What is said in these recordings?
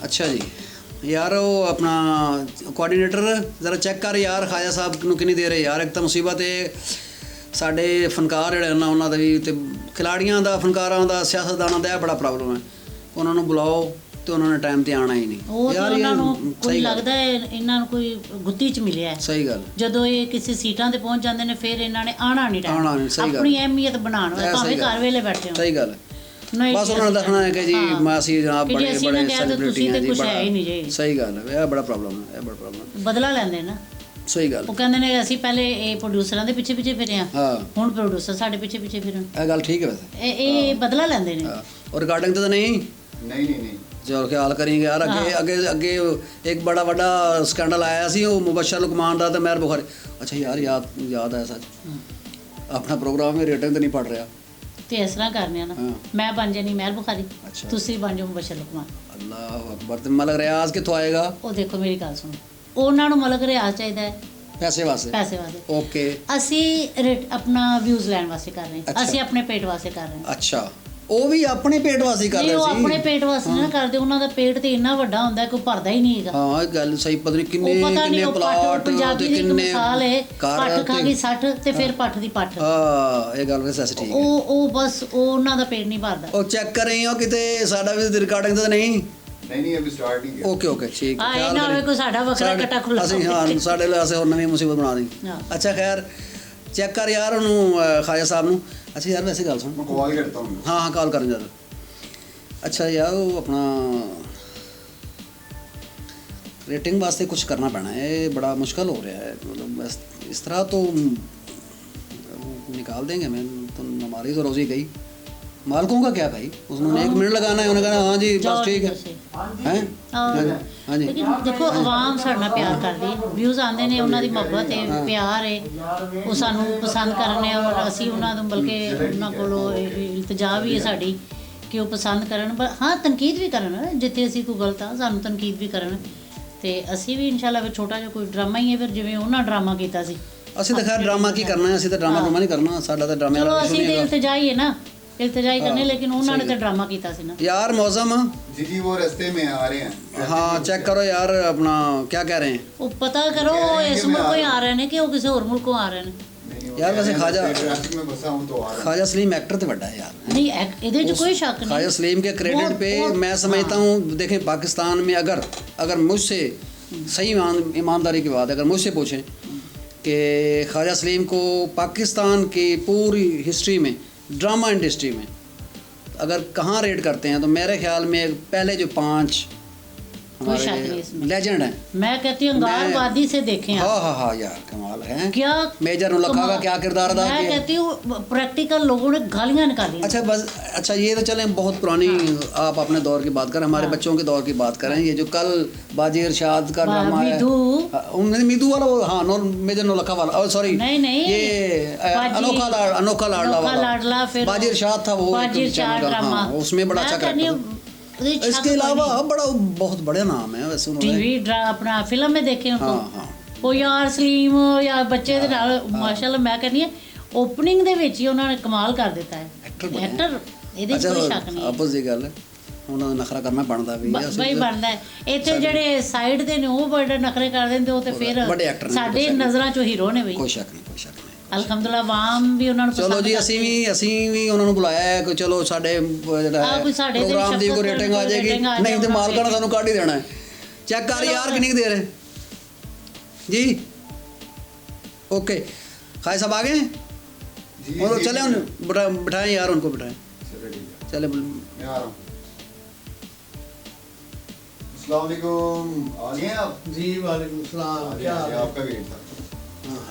अच्छा जी यार वो अपना कोआर्ਡੀਨੇਟਰ ज़रा चेक कर यार खाजा साहब ਨੂੰ ਕਿੰਨੀ ਦੇਰ ਹੈ ਯਾਰ ਇੱਕ ਤਾਂ ਮੁਸੀਬਤ ਹੈ ਸਾਡੇ ਫਨਕਾਰ ਜਿਹੜੇ ਨਾ ਉਹਨਾਂ ਦਾ ਵੀ ਤੇ ਖਿਲਾੜੀਆਂ ਦਾ ਫਨਕਾਰਾਂ ਦਾ ਸਿਆਸਤਦਾਨਾਂ ਦਾ ਇਹ ਬੜਾ ਪ੍ਰੋਬਲਮ ਹੈ ਉਹਨਾਂ ਨੂੰ ਬੁਲਾਓ ਤੇ ਉਹਨਾਂ ਨੇ ਟਾਈਮ ਤੇ ਆਣਾ ਹੀ ਨਹੀਂ ਯਾਰ ਇਹਨਾਂ ਨੂੰ ਕੋਈ ਲੱਗਦਾ ਹੈ ਇਹਨਾਂ ਨੂੰ ਕੋਈ ਗੁੱਤੀ ਚ ਮਿਲਿਆ ਹੈ। ਸਹੀ ਗੱਲ ਜਦੋਂ ਇਹ ਕਿਸੇ ਸੀਟਾਂ ਤੇ ਪਹੁੰਚ ਜਾਂਦੇ ਨੇ ਫਿਰ ਇਹਨਾਂ ਨੇ ਆਣਾ ਨਹੀਂ ਟਾਈਮ ਆਪਣੀ ਅਹਿਮੀਅਤ ਬਣਾਉਣ ਭਾਵੇਂ ਘਰ ਵੇਲੇ ਬੈਠੇ ਹੋ। ਸਹੀ ਗੱਲ ਬਸ ਉਹਨਾਂ ਦਾ ਦੱਸਣਾ ਹੈ ਕਿ ਜੀ ਅਸੀਂ ਜਨਾਬ ਬੜੇ ਬੜੇ ਸੈਲੀਬ੍ਰਿਟੀ ਹਾਂ ਜੀ ਕੁਝ ਹੈ ਹੀ ਨਹੀਂ ਜੀ। ਸਹੀ ਗੱਲ ਹੈ ਇਹ ਬੜਾ ਪ੍ਰੋਬਲਮ ਹੈ ਇਹ ਬੜਾ ਪ੍ਰੋਬਲਮ ਬਦਲਾ ਲੈਂਦੇ ਨਾ। ਸਹੀ ਗੱਲ ਉਹ ਕਹਿੰਦੇ ਨੇ ਅਸੀਂ ਪਹਿਲੇ ਇਹ ਪ੍ਰੋਡਿਊਸਰਾਂ ਦੇ ਪਿੱਛੇ ਪਿੱਛੇ ਫਿਰੇ ਆ ਹੁਣ ਪ੍ਰੋਡਿਊਸਰ ਸਾਡੇ ਪਿੱਛੇ ਪਿੱਛੇ ਫਿਰਨ। ਇਹ ਗੱਲ ਠੀਕ ਹੈ ਵੈਸੇ ਇਹ ਬਦਲਾ ਲੈਂਦੇ ਨੇ और रिकॉर्डिंग तो नहीं चलो ख्याल करेंगे यार अगे अगे अगे एक बड़ा बड़ा स्कैंडल आया सी वो मुबशर लुकमान दा ते महर बुखारी अच्छा यार याद है सच अपना प्रोग्राम में रेटिंग तो नहीं पढ़ रहा ਤੇ ਇਸ ਤਰ੍ਹਾਂ ਕਰਨੇ ਆ ਨਾ ਮੈਂ ਬਣ ਜਾਣੀ ਮਹਿਰ ਬੁਖਾਰੀ ਤੁਸੀਂ ਬਣ ਜਾਓ ਮੁਬਸ਼ਰ ਲੁਕਮਾਨ। ਅੱਲਾਹੁ ਅਕਬਰ ਤੇ ਮਲਕ ਰਿਆਜ਼ ਕਿੱਥੋਂ ਆਏਗਾ? ਉਹ ਦੇਖੋ ਮੇਰੀ ਗੱਲ ਸੁਣੋ ਉਹਨਾਂ ਨੂੰ ਮਲਕ ਰਿਆਜ਼ ਚਾਹੀਦਾ ਹੈ ਪੈਸੇ ਵਾਸਤੇ ਓਕੇ ਅਸੀਂ ਆਪਣਾ ਵਿਊਜ਼ ਲੈਣ ਵਾਸਤੇ ਕਰ ਰਹੇ ਹਾਂ ਅਸੀਂ ਆਪਣੇ ਪੇਟ ਵਾਸਤੇ ਕਰ ਰਹੇ ਹਾਂ। ਅੱਛਾ ਉਹ ਵੀ ਆਪਣੇ ਪੇਟ ਵਾਸਤੇ ਕਰ ਰਹੇ ਸੀ ਉਹ ਆਪਣੇ ਪੇਟ ਵਾਸਤੇ ਨਾ ਕਰਦੇ ਉਹਨਾਂ ਦਾ ਪੇਟ ਤੇ ਇੰਨਾ ਵੱਡਾ ਹੁੰਦਾ ਕੋਈ ਭਰਦਾ ਹੀ ਨਹੀਂ ਹੈਗਾ। ਹਾਂ ਇਹ ਗੱਲ ਸਹੀ ਪਤਾ ਨਹੀਂ ਕਿੰਨੇ ਪਲਾਟ ਪੰਜਾਬੀ ਦੀ ਮਿਸਾਲ ਹੈ ਪੱਠ ਖਾ ਗਈ 60 ਤੇ ਫਿਰ ਪੱਠ ਦੀ ਪੱਠ। ਹਾਂ ਇਹ ਗੱਲ ਵੈਸੇ ਠੀਕ ਹੈ ਉਹ ਬਸ ਉਹਨਾਂ ਦਾ ਪੇਟ ਨਹੀਂ ਭਰਦਾ। ਉਹ ਚੈੱਕ ਕਰ ਰਹੀ ਹੋ ਕਿਤੇ ਸਾਡਾ ਵੀ ਰਿਕਾਰਡਿੰਗ ਤਾਂ ਨਹੀਂ नहीं अभी स्टार्ट नहीं किया। ओके ठीक है ये ना होवे कोई साडा वखरा कटा खुला ਅਸੀਂ ਹਾਂ ਸਾਡੇ ਲਈ ਅਸੀਂ ਹੋਰ ਨਵੀਂ ਮੁਸੀਬਤ ਬਣਾ ਦੇਂ। ਅੱਛਾ ਖੈਰ ਚੈੱਕ ਕਰ ਯਾਰ ਉਹਨੂੰ ਖਾਜਾ ਸਾਹਿਬ ਨੂੰ। ਅੱਛਾ ਯਾਰ ਵੈਸੇ ਗੱਲ ਸੁਣ मैं कॉल करता हूं। ਹਾਂ ਕਾਲ ਕਰਨ ਜਦ ਅੱਛਾ ਯਾਰ ਉਹ ਆਪਣਾ रेटिंग वास्ते कुछ करना पैना है बड़ा मुश्किल हो रहा है मतलब इस तरह तो निकाल देंगे मैं तो हमारी तो रोज़ी गई मालकों का क्या भाई उसने एक मिनट लगाना है उन्होंने कहना हाँ जी बस ठीक है हैं हाँ जी लेकिन देखो आवाम साडा प्यार करदी है व्यूज़ आंदे ने उन्हां दी मोहब्बत है प्यार है वो सानू पसंद करने और असी उन्हां तो बल्कि उन्हां कोलों इल्तिजा भी है साडी कि वो पसंद करन पर हाँ तनकीद भी करन जिथे असी कोई गलत आ सानू तनकीद भी करन ते असी भी इंशाअल्लाह छोटा जिहा कोई ड्रामा ही है फिर जिवें उन्हां ड्रामा कीता सी ਅਸੀਂ ਤਾਂ ਖੈਰ ਡਰਾਮਾ ਕੀ ਕਰਨਾ ਹੈ ਅਸੀਂ ਤਾਂ ਡਰਾਮਾ ਨਹੀਂ ਕਰਨਾ ਸਾਡਾ ਤਾਂ ਡਰਾਮੇ ਵਾਲਾ ਅਸੀਂ ਤੇ इल्तिजा ही है ना इल्तिजाई करने लेकिन उन्होंने तो ड्रामा किया सी ना यार मौसम जी वो रास्ते में आ रहे हैं। हाँ चेक करो यार अपना क्या कह रहे हैं वो पता करो वो इस मुल्क को आ रहे हैं कि वो किसी और मुल्क को आ रहे हैं। यार वैसे खाजा ट्रैफिक में फंसा हूं तो आ रहा है। खाजा सलीम एक्टर तो बड़ा है यार नहीं ਇਹਦੇ ਚ कोई शक नहीं। खाजा सलीम के क्रेडिट पे मैं समझता हूँ देखें पाकिस्तान में अगर मुझसे सही ईमानदारी की बात है अगर मुझसे पूछें कि खाजा सलीम को पाकिस्तान की पूरी हिस्ट्री में ड्रामा इंडस्ट्री में अगर कहाँ रेट करते हैं तो मेरे ख्याल में पहले जो 5 हमारे लेजेंड हैं मैं कहती हूँ अंगार वादी से देखें हाँ यार कमाल है क्या मेजर नुलखा का क्या किरदार अदा किया। मैं कहती हूँ प्रैक्टिकल लोगों ने गालियाँ निकाली। अच्छा बस अच्छा ये तो चलें बहुत पुरानी आप अपने दौर की बात करें हमारे बच्चों के दौर की बात करें ये जो कल बाजी इरशाद का ड्रामा है मिदू वाला वो हाँ मेजर नुलखा वाला सॉरी नहीं ये अनोखा लाडला फिर बाजी इरशाद था वो उसमें बड़ा अच्छा करता इसके अलावा बड़ा बहुत बड़ा नाम है वैसे टीवी अपना फिल्म में देखे उनको वो यार सलीम या बच्चे दे नाल माशाल्लाह मैं कहनी है ओपनिंग दे विच ही उन्होंने कमाल कर दिता है एक्टर ਇਹਦੇ ਵਿੱਚ ਕੋਈ ਸ਼ੱਕ ਨਹੀਂ ਆਪਸ ਦੀ ਗੱਲ ਹੈ ਉਹਨਾਂ ਦਾ ਨਖਰਾ ਕਰਨਾ ਬਣਦਾ ਵੀ ਹੈ ਬਈ ਬਣਦਾ ਹੈ ਇੱਥੇ ਜਿਹੜੇ ਸਾਈਡ ਦੇ ਨੇ ਉਹ ਬੜੇ ਨਖਰੇ ਕਰ ਦਿੰਦੇ ਉਹ ਤੇ ਫਿਰ ਸਾਡੇ ਨਜ਼ਰਾਂ ਚੋਂ ਹੀਰੋ ਨੇ ਬਈ ਕੋਈ ਸ਼ੱਕ ਨਹੀਂ ਅਲਹਮਦੁਲਿਲਾ ਵਾਮ ਵੀ ਉਹਨਾਂ ਨੂੰ ਚਲੋ ਜੀ ਅਸੀਂ ਵੀ ਉਹਨਾਂ ਨੂੰ ਬੁਲਾਇਆ ਹੈ ਕਿ ਚਲੋ ਸਾਡੇ ਜਿਹੜਾ ਪ੍ਰੋਗਰਾਮ ਦੀ ਕੋਈ ਰੇਟਿੰਗ ਆ ਜਾਏਗੀ ਨਹੀਂ ਤੇ ਮਾਲਕਾਂ ਨੇ ਸਾਨੂੰ ਕੱਢ ਹੀ ਦੇਣਾ ਹੈ ਚੈੱਕ ਕਰ ਯਾਰ ਕਿੰਨੀ ਦੇਰ ਹੈ जी ओके खाई साहब आ गए और चले बिठाएं यार उनको बिठाएं चले मैं आ रहा हूँ। अस्सलाम वालेकुम आ गए आप? जी वालेकुम सलाम क्या आपका वेट था।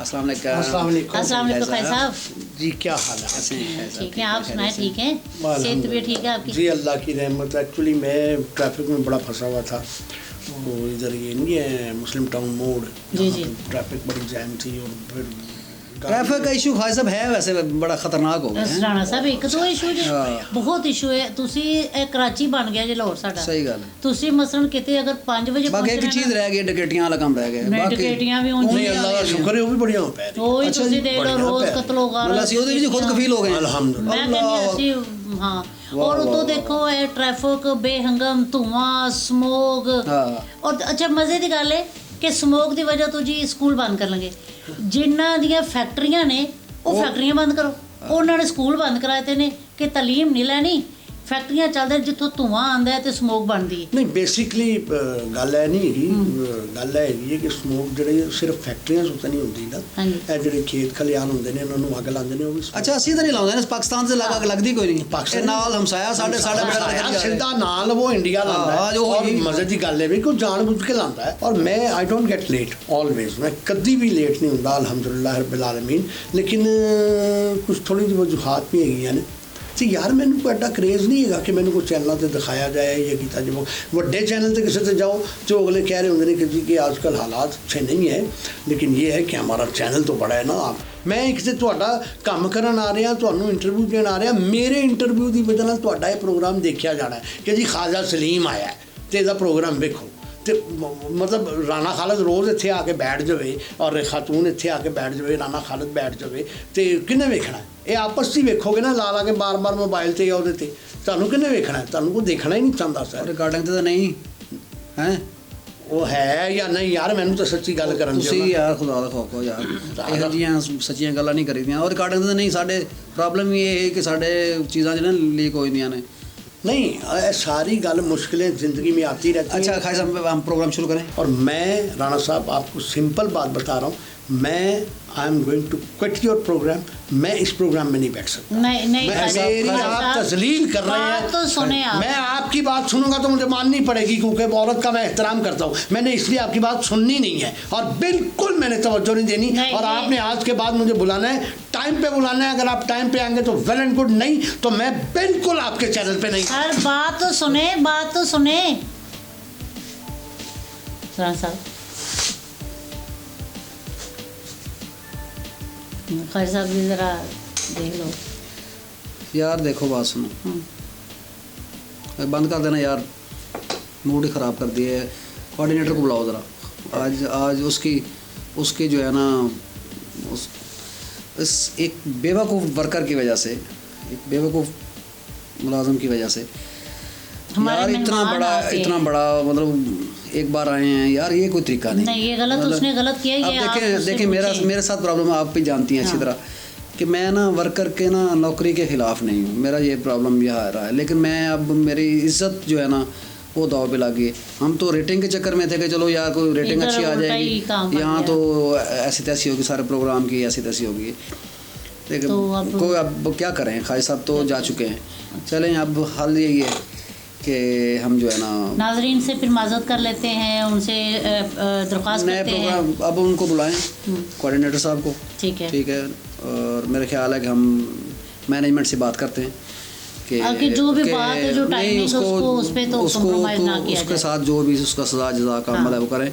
अस्सलाम वालेकुम भाई साहब जी क्या हाल है? ठीक है आप सुनाए ठीक है सेहत भी ठीक है आपकी? जी अल्लाह की रहमत। एक्चुअली मैं ट्रैफिक में बड़ा फंसा हुआ था वो इधर ये नहीं है मुस्लिम टाउन मोड़ जी जी ट्रैफिक बड़ी जैम थी और फिर ट्रैफिक का इशू खाई साहब है वैसे बड़ा खतरनाक हो गया राणा साहब एक तो इशू बहुत इशू है ਤੁਸੀਂ ਇਹ ਕਰਾਚੀ ਬਣ ਗਿਆ ਜੇ ਲਾਹੌਰ ਸਾਡਾ ਸਹੀ ਗੱਲ ਤੁਸੀਂ ਮਸਲਨ ਕਿਤੇ ਅगर 5 ਵਜੇ ਬਾਕੀ ਇੱਕ ਚੀਜ਼ ਰਹਿ ਗਈ ਡਕੈਟੀਆਂ ਵਾਲਾ ਕੰਮ ਰਹਿ ਗਿਆ ਬਾਕੀ ਡਕੈਟੀਆਂ ਵੀ ਉਂਝ नहीं अल्लाह का शुक्र है वो भी बढ़िया हो पै रही ਉਹ ਤੁਸੀਂ ਦੇਖ ਲਓ ਰੋਜ਼ ਕਤਲ ਹੋ ਗਾ ਅਸੀਂ ਉਹਦੇ ਵਿੱਚ ਖੁਦ ਕਫੀਲ ਹੋ ਗਏ अल्हम्दुलिल्लाह। ਮੈਂ ਕਹਿੰਦੀ ਅਸੀਂ हाँ वाह, और वाह, तो वाह। देखो ये ट्रैफिक बेहंगम धुआं स्मोक हाँ। और अच्छा मज़े की गल है कि ਸਮੋਕ ਦੀ ਵਜ੍ਹਾ ਤੋਂ ਜੀ ਸਕੂਲ ਬੰਦ ਕਰ ਲਾਂਗੇ ਜਿਨ੍ਹਾਂ ਦੀਆਂ ਫੈਕਟਰੀਆਂ ਨੇ ਉਹ ਫੈਕਟਰੀਆਂ ਬੰਦ ਕਰੋ ਉਹਨਾਂ ਨੇ ਸਕੂਲ ਬੰਦ ਕਰਾਏ ਤੇ ਨੇ ਕਿ ਤਾਲੀਮ ਨਹੀਂ ਲੈਣੀ ਫੈਕਟਰੀਆਂ ਚੱਲਦੇ ਜਿੱਥੋਂ ਧੂਆਂ ਆਉਂਦਾ ਹੈ ਤੇ ਸਮੋਕ ਬਣਦੀ ਹੈ ਨਹੀਂ ਬੇਸਿਕਲੀ ਗੱਲ ਹੈ ਨਹੀਂ ਹੈਗੀ ਗੱਲ ਹੈ ਹੈਗੀ ਹੈ ਕਿ ਸਮੋਕ ਜਿਹੜੇ ਸਿਰਫ ਫੈਕਟਰੀਆਂ ਸੁੱਤੇ ਨਹੀਂ ਹੁੰਦੀ ਨਾ ਹਾਂਜੀ। ਇਹ ਜਿਹੜੇ ਖੇਤ ਖਲਿਆਣ ਹੁੰਦੇ ਨੇ ਉਹਨਾਂ ਨੂੰ ਅੱਗ ਲਾਉਂਦੇ ਨੇ ਉਹ ਵੀ ਅੱਛਾ ਅਸੀਂ ਤਾਂ ਨਹੀਂ ਲਾਉਂਦੇ ਨੇ ਪਾਕਿਸਤਾਨ से लगा लगती कोई नहीं पाकिस्तान- ਇਹ ਨਾਲ ਹਮਸਾਇਆ ਸਾਡੇ ਬੜਾ ਸਾਡਾ ਸਿੱਧਾ ਨਾਲ ਉਹ ਇੰਡੀਆ ਲਾਉਂਦਾ ਹਾਂ, ਹੈ ਜੋ ਔਰ ਹੋਈ। ਮਜ਼ੇ ਦੀ ਗੱਲ ਹੈ ਵੀ ਕੋਈ ਜਾਣ ਬੁੱਝ ਕੇ ਲਾਉਂਦਾ ਹੈ ਔਰ ਮੈਂ I don't get late always ਮੈਂ ਕਦੀ ਵੀ ਲੇਟ ਨਹੀਂ ਹੁੰਦਾ ਅਲਹਮਦੁਲਿल्लाह ਰੱਬਿਲ ਆਲਮੀਨ ਲੇਕਿਨ ਕੁਝ ਥੋੜੀ ਜਿਹੀ ਵਜੂਹਾਤ ਵੀ ਹੈਗੀਆਂ ਨੇ ਤੇ ਯਾਰ ਮੈਨੂੰ ਕੋਈ ਐਡਾ ਕਰੇਜ਼ ਨਹੀਂ ਹੈਗਾ ਕਿ ਮੈਨੂੰ ਕੋਈ ਚੈਨਲਾਂ ਤੇ ਦਿਖਾਇਆ ਜਾਏ ਜਾਂ ਕੀਤਾ ਜਾਵੇ ਵੱਡੇ ਚੈਨਲ ਤੇ ਕਿਸੇ ਤੇ ਜਾਓ ਜੋ ਅਗਲੇ ਕਹਿ ਰਹੇ ਹੁੰਦੇ ਨੇ ਕਿ ਜੀ ਕਿ ਅੱਜ ਕੱਲ੍ਹ ਹਾਲਾਤ ਅੱਛੇ ਨਹੀਂ ਹੈ ਲੇਕਿਨ ਇਹ ਹੈ ਕਿ ਹਮਾਰਾ ਚੈਨਲ ਤੋਂ ਬੜਾ ਹੈ ਨਾ ਆਪ ਮੈਂ ਇੱਕ ਤੇ ਤੁਹਾਡਾ ਕੰਮ ਕਰਨ ਆ ਰਿਹਾ ਤੁਹਾਨੂੰ ਇੰਟਰਵਿਊ ਦੇਣ ਆ ਰਿਹਾ ਮੇਰੇ ਇੰਟਰਵਿਊ ਦੀ ਵਜ੍ਹਾ ਨਾਲ ਤੁਹਾਡਾ ਇਹ ਪ੍ਰੋਗਰਾਮ ਦੇਖਿਆ ਜਾਣਾ ਹੈ ਕਿ ਜੀ ਖਾਜਾ ਸਲੀਮ ਆਇਆ ਹੈ ਤੇ ਇਹਦਾ ਪ੍ਰੋਗਰਾਮ ਵੇਖੋ ਤੇ ਮਤਲਬ ਰਾਣਾ ਖਾਲਦ ਰੋਜ਼ ਇੱਥੇ ਆ ਕੇ ਬੈਠ ਜਾਵੇ ਔਰ ਖਾਤੂਨ ਇੱਥੇ ਆ ਕੇ ਬੈਠ ਜਾਵੇ ਰਾਣਾ ਖਾਲਦ ਬੈਠ ਜਾਵੇ ਤੇ ਕਿਹਨੇ ਵੇਖਣਾ ਇਹ ਆਪਸ 'ਚ ਹੀ ਵੇਖੋਗੇ ਨਾ ਲਾ ਕੇ ਬਾਰ-ਬਾਰ ਮੋਬਾਈਲ ਤੇ ਜਾਂ ਉਹਦੇ ਤੇ ਤੁਹਾਨੂੰ ਕਿਹਨੇ ਵੇਖਣਾ ਤੁਹਾਨੂੰ ਕੋਈ ਦੇਖਣਾ ਹੀ ਨਹੀਂ ਚਾਹੁੰਦਾ ਸਰ ਰਿਕਾਰਡਿੰਗ ਤੇ ਤਾਂ ਨਹੀਂ ਹੈ ਉਹ ਹੈ ਜਾਂ ਨਹੀਂ ਯਾਰ ਮੈਨੂੰ ਤਾਂ ਸੱਚੀ ਗੱਲ ਕਰਨ ਦਿਓ ਤੁਸੀਂ ਨਾ। ਯਾਰ ਖੁਦਾ ਦਾ ਖੌਫ ਹੋ ਯਾਰ ਇਹੋ ਜਿਹੀਆਂ ਸੱਚੀਆਂ ਗੱਲਾਂ ਨਹੀਂ ਕਰੀਦੀਆਂ ਔਰ ਰਿਕਾਰਡਿੰਗ ਤੇ ਨਹੀਂ ਸਾਡੇ ਪ੍ਰੋਬਲਮ ਇਹ ਹੈ ਕਿ ਸਾਡੇ ਚੀਜ਼ਾਂ ਜਿਹੜੀਆਂ ਲੀਕ ਹੋ ਜਾਂਦੀਆਂ ਨੇ नहीं ये सारी गल मुश्किलें ज़िंदगी में आती रहती अच्छा हैं खाई साहब हम प्रोग्राम शुरू करें और मैं राणा साहब आपको सिंपल बात बता रहा हूँ मैं I am going to quit your programme मैं इस प्रोग्राम में नहीं बैठ सकता नहीं नहीं मैं खालिद मेरी साहब, आप तजलील कर रहे हैं बात तो सुने आप मैं आपकी बात सुनूंगा तो मुझे माननी पड़ेगी क्योंकि औरत का मैं एहतराम करता हूँ मैंने इसलिए आपकी बात सुननी नहीं है और बिल्कुल मैंने तवज्जो नहीं देनी नहीं, और नहीं। आपने आज के बाद मुझे बुलाना है टाइम पे बुलाना है अगर आप टाइम पे आएंगे तो वेल एंड गुड नहीं तो मैं बिल्कुल आपके चैनल पे नहीं सर बात तो सुने राणा साहब खालिद साहब जी जरा देख लो यार देखो बात सुनो हम्म। बंद कर देना यार मूड ही ख़राब कर दिए कोऑर्डिनेटर को बुलाओ ज़रा आज उसकी जो है ना इस एक बेवकूफ़ वर्कर की वजह से एक बेवकूफ़ मुलाजिम की वजह से हमारे यार इतना बड़ा मतलब एक बार आए हैं यार ये कोई तरीका नहीं नहीं ये गलत उसने गलत किया अब ये आप देखें उससे देखिए पूछिए। मेरे साथ प्रॉब्लम आप भी जानती हैं अच्छी हाँ। तरह कि मैं ना वर्कर के ना नौकरी के ख़िलाफ़ नहीं हूँ मेरा ये प्रॉब्लम यह आ रहा है लेकिन मैं अब मेरी इज़्ज़त जो है ना वो दाव पे लगी हम तो रेटिंग के चक्कर में थे कि चलो यार कोई रेटिंग इधर अच्छी आ उल्टा ही काम जाएगी बन यहाँ गया। तो ऐसी तैसी होगी सारे प्रोग्राम की ऐसी तैसी होगी लेकिन तो अब- कोई अब क्या करें खाई साहब तो जा चुके हैं चलें अब हल यही है कि हम जो है ना नाजरीन से फिर माजरत कर लेते हैं उनसे दरख्वास्त नए करते हैं प्रोग्राम अब उनको बुलाएं कोऑर्डिनेटर साहब को ठीक है ठीक है और मेरा ख्याल है कि हम मैनेजमेंट से बात करते हैं आगे जो भी बात है, जो नहीं, timing है, उसको उस पे तो compromise ना किया उसके जाए। साथ जो भी उसका सजा जजा का हाँ। अमल है वो करें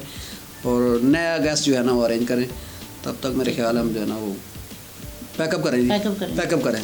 और नया गेस्ट जो है ना वो अरेंज करें तब तक मेरे ख्याल है हम जो है ना वो पैकअप करें पैकअप करें। पैकअप करें